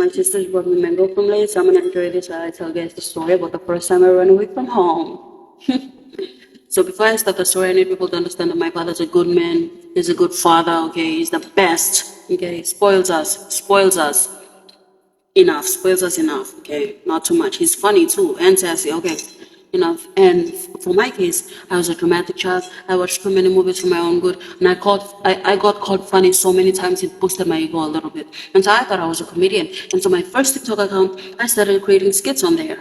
My sisters brought me mango from Lay's, so I'm gonna enjoy this. I tell guys the story about the first time I ran away from home. So before I start the story, I need people to understand that my father's a good man. He's a good father. Okay, he's the best. Okay, spoils us enough, spoils us enough. Okay, not too much. He's funny too and sassy. Okay, enough. And for my case, I was a dramatic child. I watched too many movies for my own good, and I got caught funny so many times it boosted my ego a little bit. And so I thought I was a comedian. And so my first TikTok account, I started creating skits on there.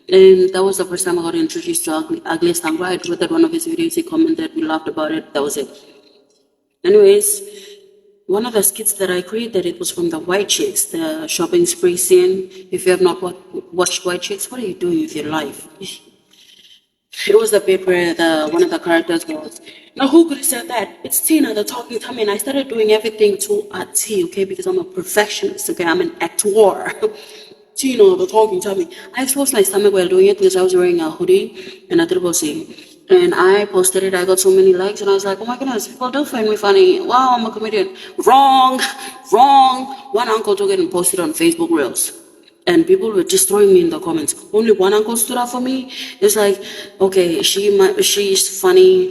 And that was the first time I got introduced to Ugliest Angry. I tweeted one of his videos, he commented, we laughed about it, that was it. Anyways, one of the skits that I created, it was from the White Chicks, the shopping spree scene. If you have not watched White Chicks, what are you doing with your life? It was the bit where one of the characters goes, now who could have said that? It's Tina, the talking tummy. And I started doing everything to a T, okay, because I'm a perfectionist, okay, I'm an actor. Tina, the talking tummy. I exposed my stomach while doing it because I was wearing a hoodie and a triple C. And I posted it, I got so many likes, and I was like, oh my goodness, people do find me funny. Wow, I'm a comedian. Wrong. One uncle took it and posted it on Facebook Reels. And people were just throwing me in the comments. Only one uncle stood up for me. It's like, okay, she's funny.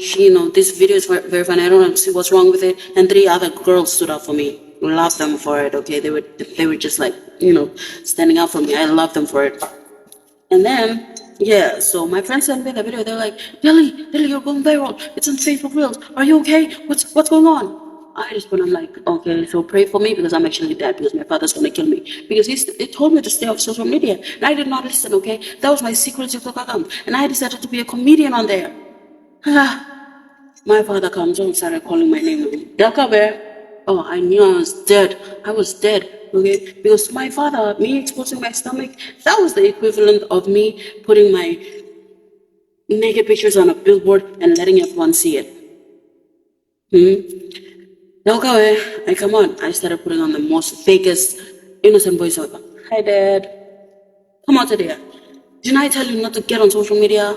This video is very funny. I don't see what's wrong with it. And 3 other girls stood up for me. Love them for it. Okay, they were just like, standing up for me. I love them for it. And then, yeah, so my friends sent me the video. They're like, Lily, you're going viral. It's on Facebook Reels. Are you okay? What's going on? I just went, I'm like, okay, so pray for me because I'm actually dead because my father's going to kill me. Because he told me to stay off social media. And I did not listen, okay? That was my secret TikTok account. And I decided to be a comedian on there. My father comes home and started calling my name. Toksawe. Oh, I knew I was dead. I was dead, okay? Because to my father, me exposing my stomach, that was the equivalent of me putting my naked pictures on a billboard and letting everyone see it. Toksawe, I come on. I started putting on the most fakest, innocent voiceover. Hi, Dad. Come on today. Didn't I tell you not to get on social media?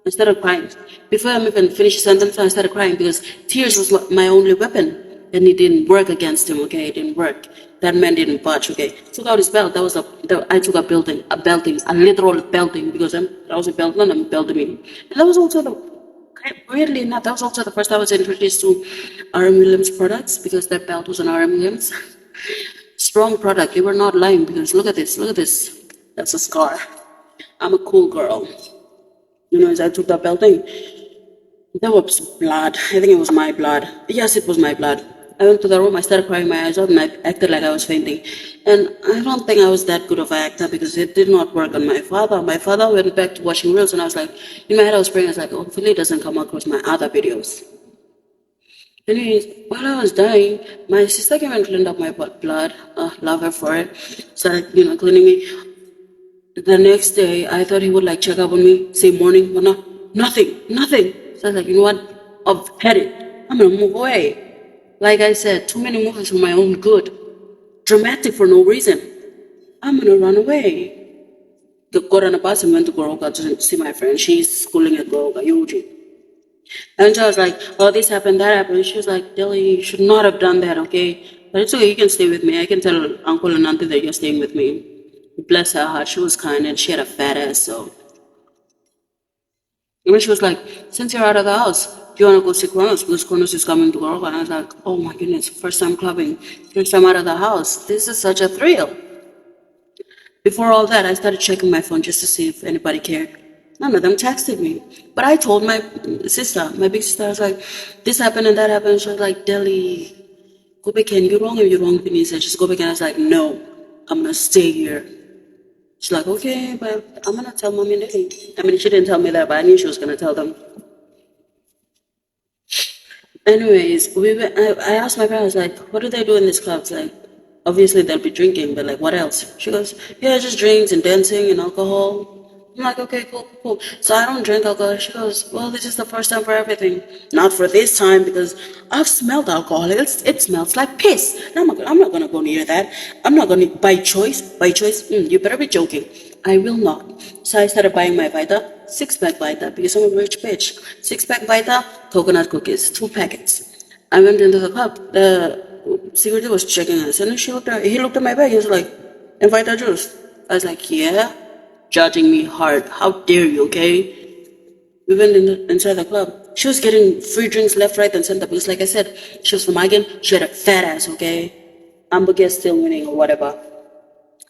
I started crying. Before I even finished the sentence, I started crying because tears was my only weapon. And it didn't work against him, okay? It didn't work. That man didn't budge, okay? Took out his belt. I took a belting, a literal belting, because I was a belt and I'm belting him. And that was also weirdly enough, that was also the first time I was introduced to R.M. Williams products, because that belt was an R.M. Williams. Strong product. They were not lying, because look at this. That's a scar. I'm a cool girl. As I took that belting, there was blood. I think it was my blood. Yes, it was my blood. I went to the room, I started crying my eyes out, and I acted like I was fainting. And I don't think I was that good of an actor because it did not work on my father. My father went back to watching reels, and I was like, in my head I was praying, I was like, hopefully it doesn't come across my other videos. Anyways, while I was dying, my sister came and cleaned up my blood. Love her for it. Started, cleaning me. The next day, I thought he would check up on me, say morning, but no, nothing. So I was like, you know what? I've had it. I'm gonna move away. Like I said, too many movies for my own good. Dramatic for no reason. I'm gonna run away. Got on a bus and went to Goroka to see my friend. She's schooling at Goroka, Yuji. And she was like, oh, this happened, that happened. She was like, Dilly, you should not have done that, okay? But it's okay, you can stay with me. I can tell uncle and auntie that you're staying with me. Bless her heart, she was kind and she had a fat ass, so. And then she was like, since you're out of the house, do you want to go see Kronos? Because Kronos is coming to Goroka. And I was like, oh my goodness, first time clubbing, first time out of the house. This is such a thrill. Before all that, I started checking my phone just to see if anybody cared. None of them texted me. But I told my sister, my big sister, I was like, this happened and that happened. She was like, Delhi, go back and you're wrong if you're wrong, Vanessa. Just go back. And I was like, no, I'm going to stay here. She's like, okay, but I'm going to tell Mommy and Daddy. I mean, she didn't tell me that, but I knew she was going to tell them. Anyways, I asked my parents, what do they do in this club? It's like, obviously they'll be drinking, but what else? She goes, yeah, just drinks and dancing and alcohol. I'm like, okay, cool. So I don't drink alcohol. She goes, well, this is the first time for everything. Not for this time, because I've smelled alcohol. It smells like piss. I'm not going to go near that. I'm not going to, by choice, you better be joking. I will not. So I started buying my Vita, 6-pack Vita, because I'm a rich bitch. 6-pack Vita, coconut cookies, 2 packets. I went into the club. The security was checking us, and he looked at my bag. He was like, invite her juice. I was like, yeah, judging me hard. How dare you, okay? We went inside the club. She was getting free drinks left, right, and center because, like I said, she was from Michigan. She had a fat ass, okay? Hamburger still winning or whatever.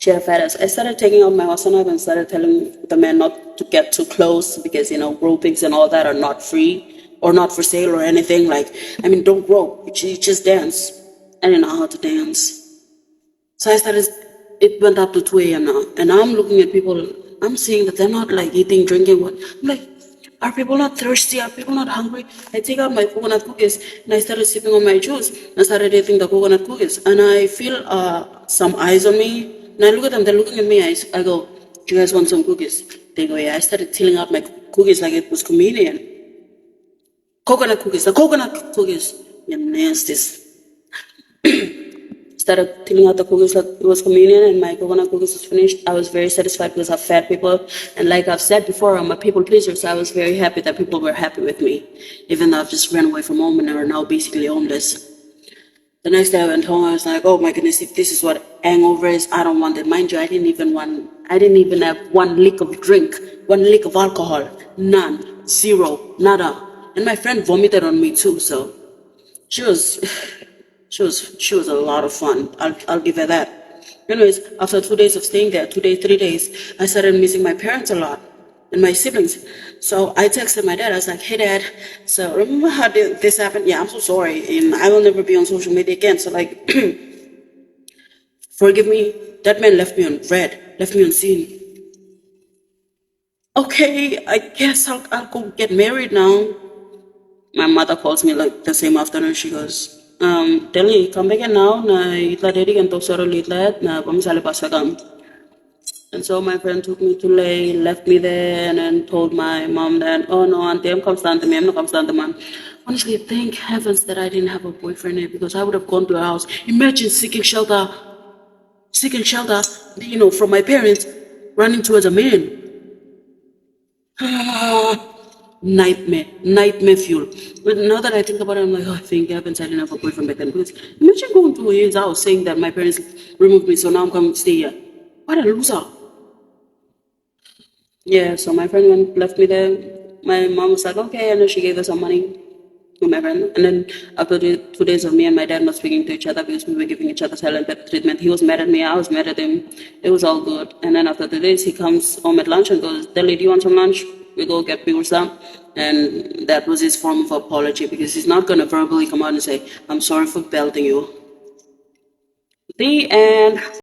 She had a fat ass. I started taking out my wasana and started telling the men not to get too close because, gropings and all that are not free or not for sale or anything. Like, don't grope. You just dance. I didn't know how to dance. So it went up to 2 a.m. now. And I'm looking at people, I'm seeing that they're not like eating, drinking. What? I'm like, are people not thirsty? Are people not hungry? I take out my coconut cookies and I started sipping on my juice and started eating the coconut cookies. And I feel some eyes on me. And I look at them, they're looking at me. I go, do you guys want some cookies? They go, yeah. I started tilling out my cookies like it was comedian. Coconut cookies, the coconut cookies. You nasties. Started tilling out the cookies like it was communion, and my coconut cookies was finished. I was very satisfied because I've fed people, and like I've said before, I'm a people pleaser, so I was very happy that people were happy with me, even though I've just ran away from home and are now basically homeless. The next day I went home, I was like, oh my goodness, if this is what hangover is, I don't want it. Mind you, I didn't even have one lick of drink, one lick of alcohol, none, zero, nada. And my friend vomited on me too, so she was she was a lot of fun. I'll give her that. Anyways, after 2 days of staying there, 2 days, 3 days, I started missing my parents a lot and my siblings. So I texted my dad. I was like, hey dad, so remember how this happened? Yeah, I'm so sorry. And I will never be on social media again. So like, forgive me. That man left me on red, left me on scene. Okay, I guess I'll go get married now. My mother calls me like the same afternoon. She goes, tell me, come back now. Na itla dedi kan Toksawe litla na pamisali pasagam. And so my friend took me to Lay, left me there, and then told my mom that, oh no, auntie, I'm constante, I'm not constante, man. Honestly, thank heavens that I didn't have a boyfriend here because I would have gone to a house. Imagine seeking shelter, from my parents, running towards a man. Nightmare fuel. But now that I think about it, I'm like, oh, thank heavens I didn't have a boyfriend back then. Because imagine going to his house saying that my parents removed me, so now I'm coming to stay here. What a loser. Yeah, so my friend left me there. My mom was like, okay, and then she gave us some money to my friend. And then after 2 days of me and my dad not speaking to each other because we were giving each other silent treatment, he was mad at me, I was mad at him. It was all good. And then after 2 days, he comes home at lunch and goes, Delhi, do you want some lunch? We go get pizza. And that was his form of apology because he's not going to verbally come out and say, I'm sorry for belting you. The end.